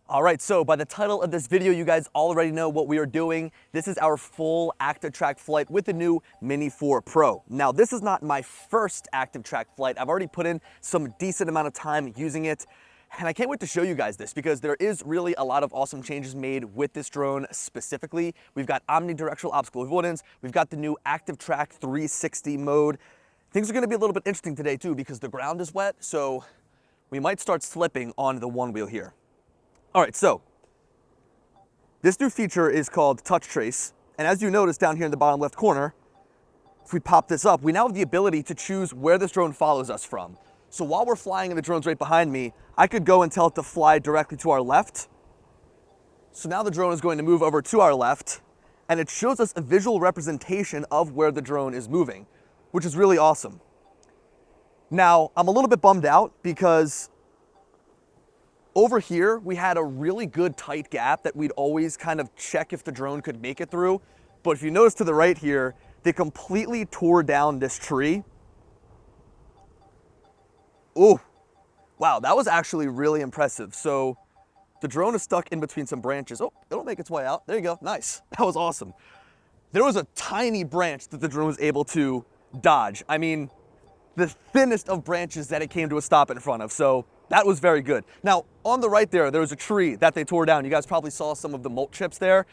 All right, so by the title of this video, you guys already know what we are doing. This is our full ActiveTrack flight with the new Mini 4 Pro. Now, this is not my first ActiveTrack flight. I've already put in some decent amount of time using it, and I can't wait to show you guys this because there is really a lot of awesome changes made with this drone specifically. We've got omnidirectional obstacle avoidance. We've got the new ActiveTrack 360 mode. Things are gonna be a little bit interesting today too because the ground is wet, so we might start slipping on the one wheel here. All right, so this new feature is called Touch Trace. And as you notice down here in the bottom left corner, if we pop this up, we now have the ability to choose where this drone follows us from. So while we're flying and the drone's right behind me, I could go and tell it to fly directly to our left. So now the drone is going to move over to our left, and it shows us a visual representation of where the drone is moving, which is really awesome. Now, I'm a little bit bummed out because over here, we had a really good tight gap that we'd always kind of check if the drone could make it through. But if you notice to the right here, they completely tore down this tree. Oh, wow, that was actually really impressive. So the drone is stuck in between some branches. Oh, it'll make its way out. There you go, nice. That was awesome. There was a tiny branch that the drone was able to dodge. I mean, the thinnest of branches that it came to a stop in front of. So that was very good. Now, on the right there was a tree that they tore down. You guys probably saw some of the mulch chips there.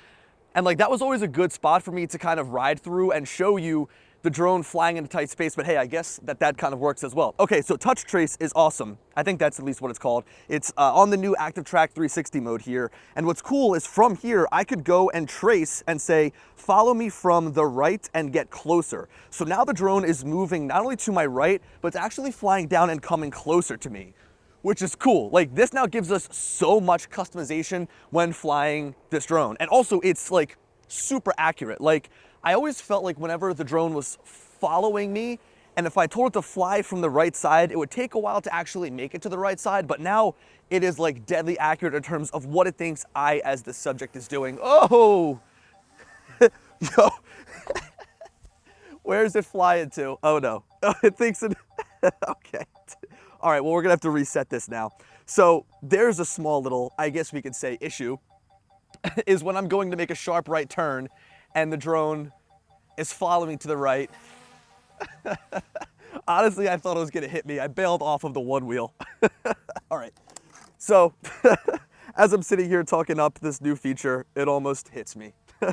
And like, that was always a good spot for me to kind of ride through and show you the drone flying in a tight space. But hey, I guess that kind of works as well. Okay, so Touch Trace is awesome. I think that's at least what it's called. It's on the new ActiveTrack 360 mode here. And what's cool is from here, I could go and trace and say, follow me from the right and get closer. So now the drone is moving not only to my right, but it's actually flying down and coming closer to me, which is cool. Like, this now gives us so much customization when flying this drone. And also it's like super accurate. Like, I always felt like whenever the drone was following me, and if I told it to fly from the right side, it would take a while to actually make it to the right side. But now it is like deadly accurate in terms of what it thinks I, as the subject, is doing. Oh, yo, where's it flying to? Oh no, it thinks it, okay. All right, well, we're gonna have to reset this now. So there's a small little, I guess we could say, issue, is when I'm going to make a sharp right turn and the drone is following to the right. Honestly, I thought it was gonna hit me. I bailed off of the one wheel. All right, so as I'm sitting here talking up this new feature, it almost hits me. All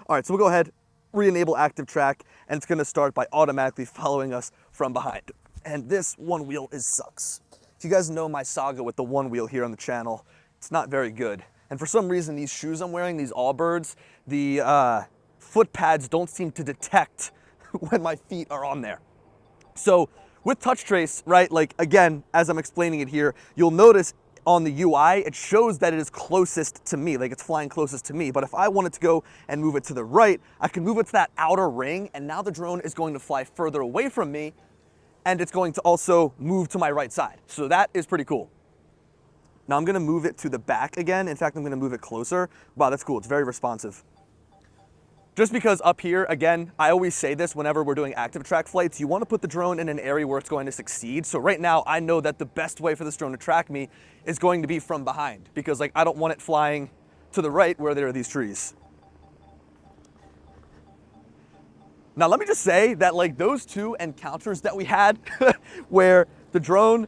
right, so we'll go ahead, re-enable ActiveTrack, and it's gonna start by automatically following us from behind. And this one wheel sucks. If you guys know my saga with the one wheel here on the channel, it's not very good. And for some reason, these shoes I'm wearing, these Allbirds, the foot pads don't seem to detect when my feet are on there. So with Touch Trace, right, like again, as I'm explaining it here, you'll notice on the UI, it shows that it is closest to me, like it's flying closest to me. But if I wanted to go and move it to the right, I can move it to that outer ring, and now the drone is going to fly further away from me, and it's going to also move to my right side. So that is pretty cool. Now I'm gonna move it to the back again. In fact, I'm gonna move it closer. Wow, that's cool, it's very responsive. Just because up here, again, I always say this whenever we're doing ActiveTrack flights, you wanna put the drone in an area where it's going to succeed. So right now, I know that the best way for this drone to track me is going to be from behind, because like I don't want it flying to the right where there are these trees. Now, let me just say that like those two encounters that we had where the drone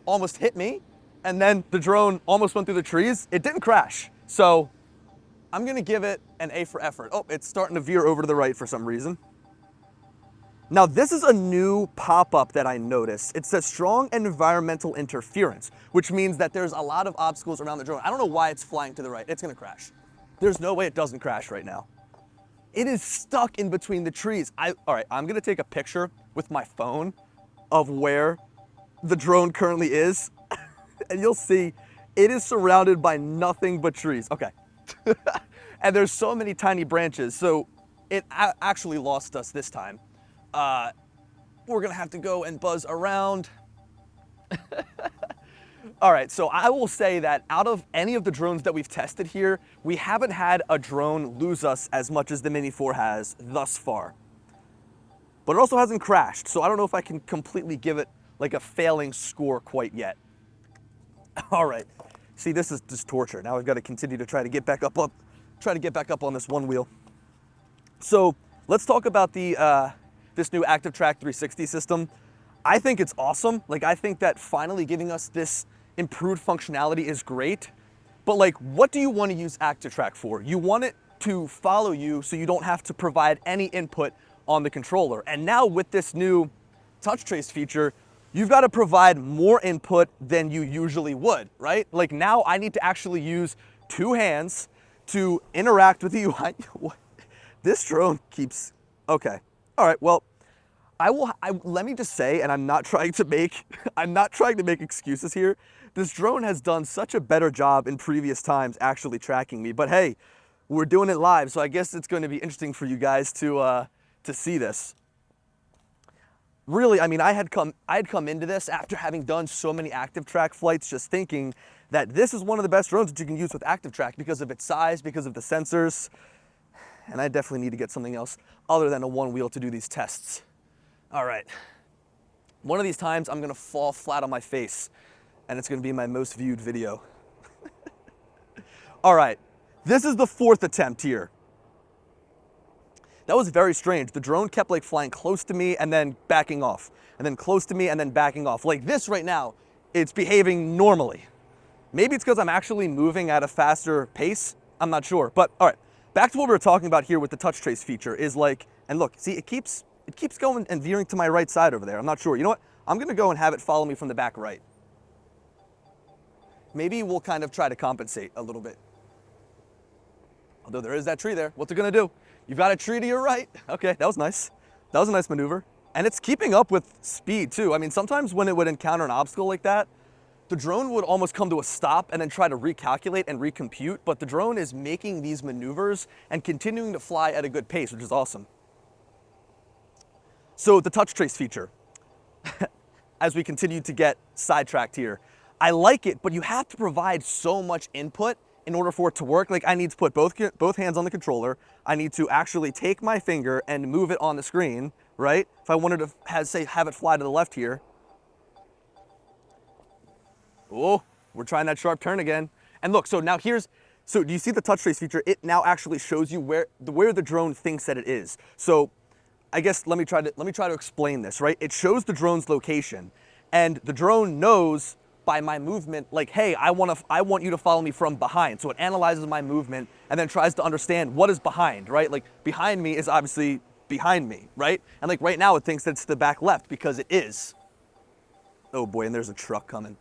almost hit me and then the drone almost went through the trees, it didn't crash. So I'm gonna give it an A for effort. Oh, it's starting to veer over to the right for some reason. Now, this is a new pop-up that I noticed. It says strong environmental interference, which means that there's a lot of obstacles around the drone. I don't know why it's flying to the right. It's gonna crash. There's no way it doesn't crash right now. It is stuck in between the trees. All right, I'm gonna take a picture with my phone of where the drone currently is, and you'll see it is surrounded by nothing but trees. Okay. And there's so many tiny branches, so it actually lost us this time. We're gonna have to go and buzz around. All right, so I will say that out of any of the drones that we've tested here, we haven't had a drone lose us as much as the Mini 4 has thus far. But it also hasn't crashed, so I don't know if I can completely give it like a failing score quite yet. All right, See, this is just torture. Now I've got to continue to try to get back up on this one wheel. So let's talk about the this new ActiveTrack 360 system. I think it's awesome. Like, I think that finally giving us this improved functionality is great. But like, what do you want to use ActiveTrack for? You want it to follow you so you don't have to provide any input on the controller. And now with this new touch trace feature, you've got to provide more input than you usually would, right? Like, now I need to actually use two hands to interact with the UI. This drone keeps, okay. All right, well, let me just say, and I'm not trying to make excuses here. This drone has done such a better job in previous times actually tracking me, but hey, we're doing it live, so I guess it's going to be interesting for you guys to see this. Really, I mean, I had come into this after having done so many ActiveTrack flights, just thinking that this is one of the best drones that you can use with ActiveTrack because of its size, because of the sensors, and I definitely need to get something else other than a one wheel to do these tests. All right, one of these times I'm gonna fall flat on my face, and it's gonna be my most viewed video. All right, this is the fourth attempt here. That was very strange. The drone kept like flying close to me and then backing off, and then close to me and then backing off. Like this right now, it's behaving normally. Maybe it's because I'm actually moving at a faster pace. I'm not sure, but all right. Back to what we were talking about here with the touch trace feature is like, and look, see, it keeps going and veering to my right side over there. I'm not sure. You know what? I'm gonna go and have it follow me from the back right. Maybe we'll kind of try to compensate a little bit. Although there is that tree there. What's it gonna do? You've got a tree to your right. Okay, that was nice. That was a nice maneuver. And it's keeping up with speed too. I mean, sometimes when it would encounter an obstacle like that, the drone would almost come to a stop and then try to recalculate and recompute, but the drone is making these maneuvers and continuing to fly at a good pace, which is awesome. So the touch trace feature, as we continue to get sidetracked here, I like it, but you have to provide so much input in order for it to work. Like, I need to put both hands on the controller. I need to actually take my finger and move it on the screen, right? If I wanted to have it fly to the left here. Oh, we're trying that sharp turn again. And look, so do you see the touch trace feature? It now actually shows you where the drone thinks that it is. So I guess let me try to explain this, right? It shows the drone's location, and the drone knows by my movement, like, hey, I want you to follow me from behind. So it analyzes my movement and then tries to understand what is behind, right? Like, behind me is obviously behind me, right? And like right now it thinks that it's the back left because it is. Oh boy, and there's a truck coming.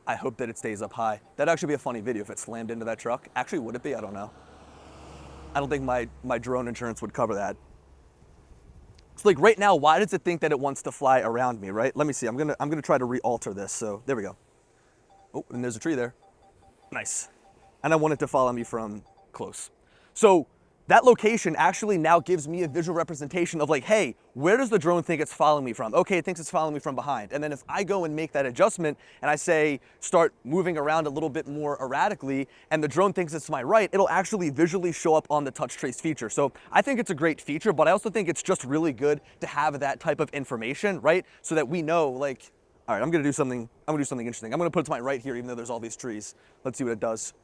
I hope that it stays up high. That'd actually be a funny video if it slammed into that truck. Actually, would it be? I don't know. I don't think my drone insurance would cover that. So like right now, why does it think that it wants to fly around me, right? Let me see, I'm gonna try to re-alter this. So there we go. Oh, and there's a tree there. Nice. And I want it to follow me from close. So that location actually now gives me a visual representation of like, hey, where does the drone think it's following me from? Okay, it thinks it's following me from behind. And then if I go and make that adjustment and I say, start moving around a little bit more erratically, and the drone thinks it's to my right, it'll actually visually show up on the touch trace feature. So I think it's a great feature, but I also think it's just really good to have that type of information, right? So that we know, like, all right, I'm gonna do something interesting. I'm gonna put it to my right here, even though there's all these trees. Let's see what it does.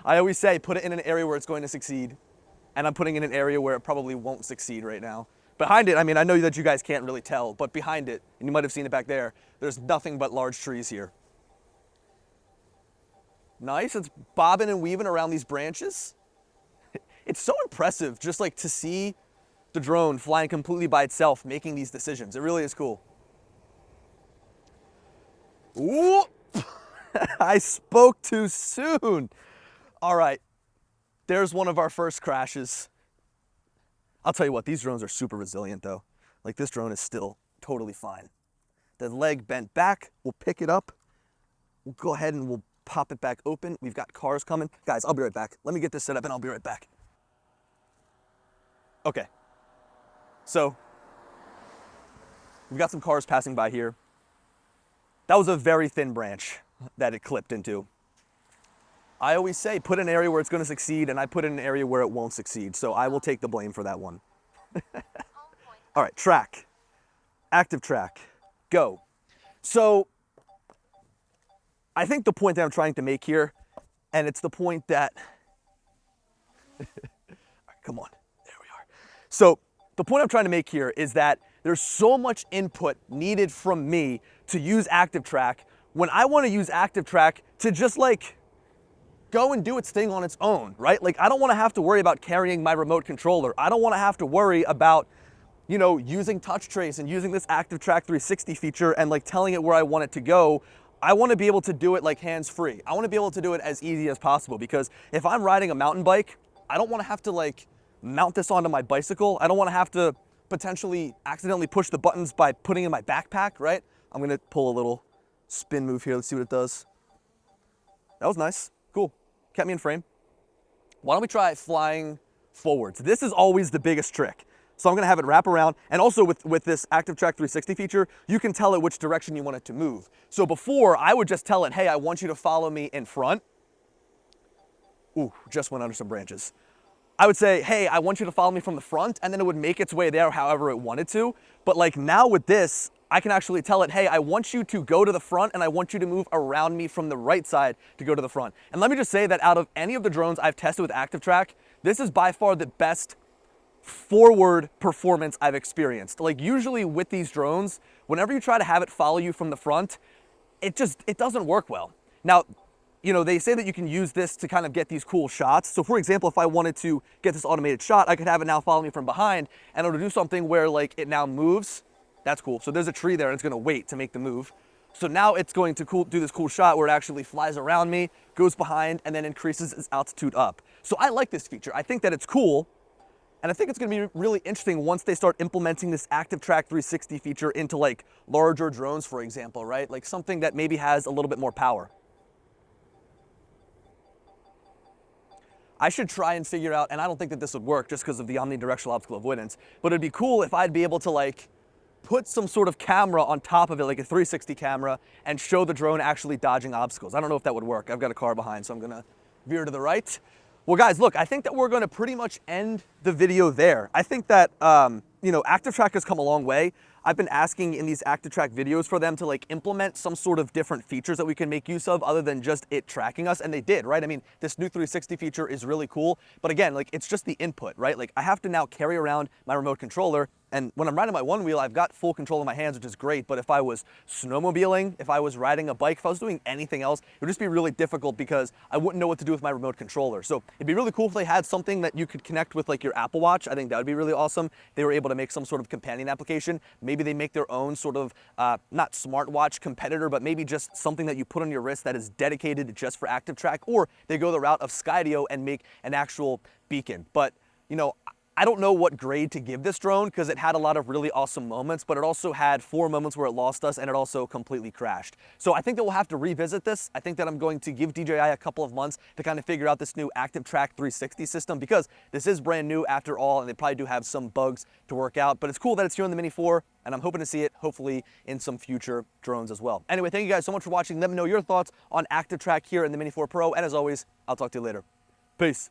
I always say, put it in an area where it's going to succeed. And I'm putting it in an area where it probably won't succeed right now. Behind it, I mean, I know that you guys can't really tell, but behind it, and you might have seen it back there, there's nothing but large trees here. Nice, it's bobbing and weaving around these branches. It's so impressive just like to see the drone flying completely by itself, making these decisions. It really is cool. Ooh, I spoke too soon. All right, there's one of our first crashes. I'll tell you what, these drones are super resilient though. Like, this drone is still totally fine. The leg bent back, we'll pick it up. We'll go ahead and we'll pop it back open. We've got cars coming. Guys, I'll be right back. Let me get this set up and I'll be right back. Okay, so we've got some cars passing by here. That was a very thin branch that it clipped into. I always say, put an area where it's gonna succeed, and I put it in an area where it won't succeed, so I will take the blame for that one. All right, track, ActiveTrack, go. So I think the point that I'm trying to make here, and it's the point that, come on, there we are. So the point I'm trying to make here is that there's so much input needed from me to use ActiveTrack when I want to use ActiveTrack to just like go and do its thing on its own, right? Like I don't want to have to worry about carrying my remote controller. I don't want to have to worry about, you know, using touch trace and using this ActiveTrack 360 feature and like telling it where I want it to go. I want to be able to do it like hands-free. I want to be able to do it as easy as possible, because if I'm riding a mountain bike, I don't want to have to like mount this onto my bicycle. I don't want to have to potentially accidentally push the buttons by putting it in my backpack, right? I'm gonna pull a little spin move here. Let's see what it does. That was nice, cool. Kept me in frame. Why don't we try flying forwards? This is always the biggest trick. So I'm gonna have it wrap around, and also with this ActiveTrack 360 feature, you can tell it which direction you want it to move. So before, I would just tell it, hey, I want you to follow me in front. Ooh, just went under some branches. I would say, hey, I want you to follow me from the front, and then it would make its way there however it wanted to. But like now with this, I can actually tell it, hey, I want you to go to the front, and I want you to move around me from the right side to go to the front. And let me just say that out of any of the drones I've tested with ActiveTrack, this is by far the best forward performance I've experienced. Like usually with these drones, whenever you try to have it follow you from the front, it doesn't work well. Now, you know, they say that you can use this to kind of get these cool shots. So for example, if I wanted to get this automated shot, I could have it now follow me from behind, and it'll do something where like it now moves. That's cool. So there's a tree there and it's gonna wait to make the move. So now it's going to do this cool shot where it actually flies around me, goes behind, and then increases its altitude up. So I like this feature. I think that it's cool. And I think it's gonna be really interesting once they start implementing this ActiveTrack 360 feature into like larger drones, for example, right? Like something that maybe has a little bit more power. I should try and figure out, and I don't think that this would work just because of the omnidirectional optical avoidance, but it'd be cool if I'd be able to like put some sort of camera on top of it, like a 360 camera, and show the drone actually dodging obstacles. I don't know if that would work. I've got a car behind, so I'm gonna veer to the right. Well guys, look, I think that we're gonna pretty much end the video there. I think that, you know, ActiveTrack has come a long way. I've been asking in these ActiveTrack videos for them to like implement some sort of different features that we can make use of other than just it tracking us, and they did, right? I mean, this new 360 feature is really cool, but again, like it's just the input, right? Like I have to now carry around my remote controller, and when I'm riding my one wheel, I've got full control in my hands, which is great, but if I was snowmobiling, if I was riding a bike, if I was doing anything else, it would just be really difficult because I wouldn't know what to do with my remote controller. So it'd be really cool if they had something that you could connect with like your Apple Watch. I think that would be really awesome. They were able to make some sort of companion application. Maybe they make their own sort of, not smartwatch competitor, but maybe just something that you put on your wrist that is dedicated just for ActiveTrack, or they go the route of Skydio and make an actual beacon. But, you know, I don't know what grade to give this drone because it had a lot of really awesome moments, but it also had 4 moments where it lost us and it also completely crashed. So I think that we'll have to revisit this. I think that I'm going to give DJI a couple of months to kind of figure out this new ActiveTrack 360 system, because this is brand new after all, and they probably do have some bugs to work out, but it's cool that it's here in the Mini 4, and I'm hoping to see it hopefully in some future drones as well. Anyway, thank you guys so much for watching. Let me know your thoughts on ActiveTrack here in the Mini 4 Pro, and as always, I'll talk to you later. Peace.